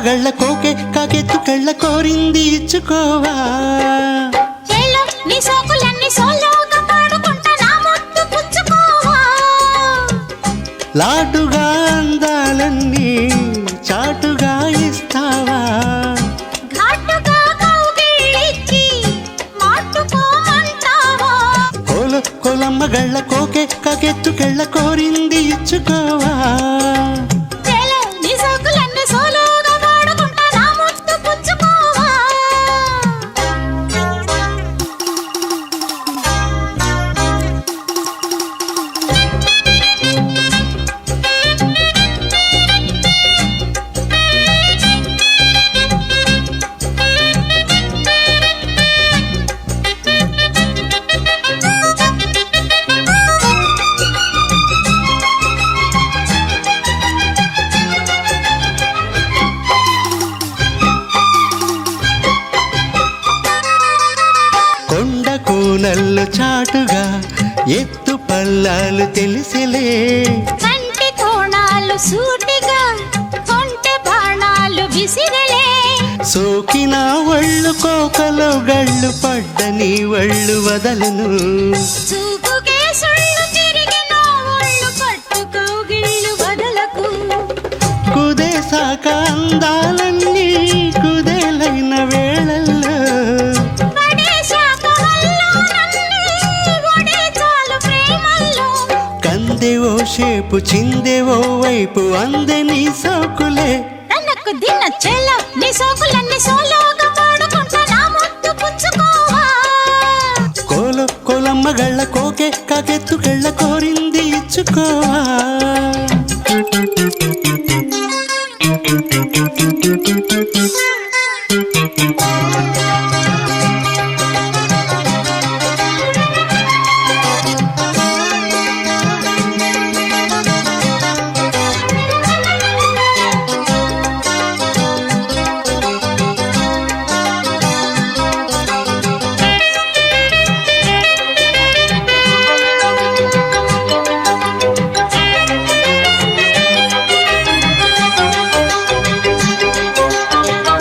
కొలమ్మగళ్ళ కోకే కాకెత్తుకెళ్ళ కోరింది ఇచ్చుకోవా. నీ సోకులన్నీ సోలోగా పాడుకుంటా నా ముద్దు పుచ్చుకోవా. లాటుగా అందాలన్నీ చాటుగా ఇస్తావా. ఘాటుగా కౌగిలించి మాటుకోమంటావా. కొలమ్మగళ్ళ కోకే కాకెత్తుకెళ్ళ కోరింది ఇచ్చుకోవా. నీ సోకులన్నీ సోలోగా పాడుకుంటా నా ముద్దు పుచ్చుకోవా. కొండ కోనల్లో చాటుగా ఎత్తు పల్లాలు తెలిసిలే. కంటి కోణాలు సూటిగా కొంటె బాణాలు విసిరలే. సోకిన ఒళ్ళు కోకలో గళ్ళు పడ్డ నీ ఒళ్ళు వదలను. చూపుకే సుళ్ళు తిరిగిన ఒళ్ళు పట్టుకోగిళ్ళు వదలకు. కుదేశాక అందాలన్నీ కుదేలైన వేళల్లో పడేశాక వల్లోనన్నీ ఒడే చాలు ప్రేమల్లో. కందెవో షేపు చిందెవో వైపు అందే నీ సోకులే. తనకు దిన చెల్ల నీ సోకులన్నీ సోలోగా పాడుకుంటా నా ముద్దు పుచ్చుకోవా. కొలమ్మగళ్ళ కోకే కాకెత్తుకెళ్ళ కోరింది ఇచ్చుకోవా.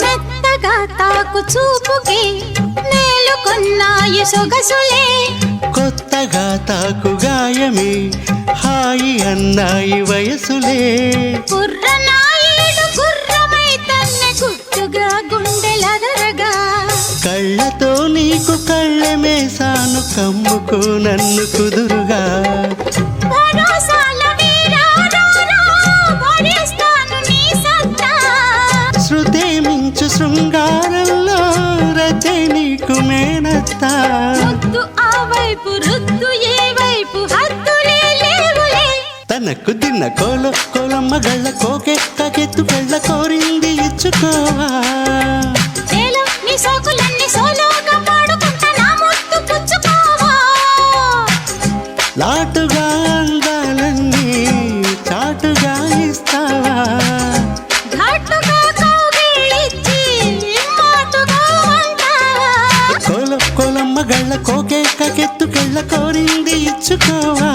మెత్తగా తాకు చూపుకి నేలుకొన్నాయి సొగసులే. కొత్తగా తాకు గాయమే హాయి అన్నాయి వయసులే. కుర్రనాయుడు గుర్రమై తన్నే గుట్టుగా గుండెలదరగా. కళ్ళతో నీకు కళ్ళెమేసాను కమ్ముకో నన్ను కుదురుగా. భరోసాల వీరారారా భరిస్తాను నీ సత్తా. శృతే మించు శృంగారంలో రచే నీకు మేనత్తా. ముద్దు ఆ వైపు రుద్దు ఏ వైపు హద్దులే లేవులే. తనకు దిన్న కొలమ్మగళ్ళ కోకే కాకెత్తుకెళ్ళ కోరింది ఇచ్చుకోవా. నీ సోకులన్నీ సోలోగా పాడుకుంటా నా ముద్దు పుచ్చుకోవా. లాటుగా అందాలన్నీ చాటుగా ఇస్తావా. ఘాటుగా కౌగిలించి మాటుకోమంటావా. కొలమ్మగళ్ళ కోకే కాకెత్తుకెళ్ళ కోరింది ఇచ్చుకోవా.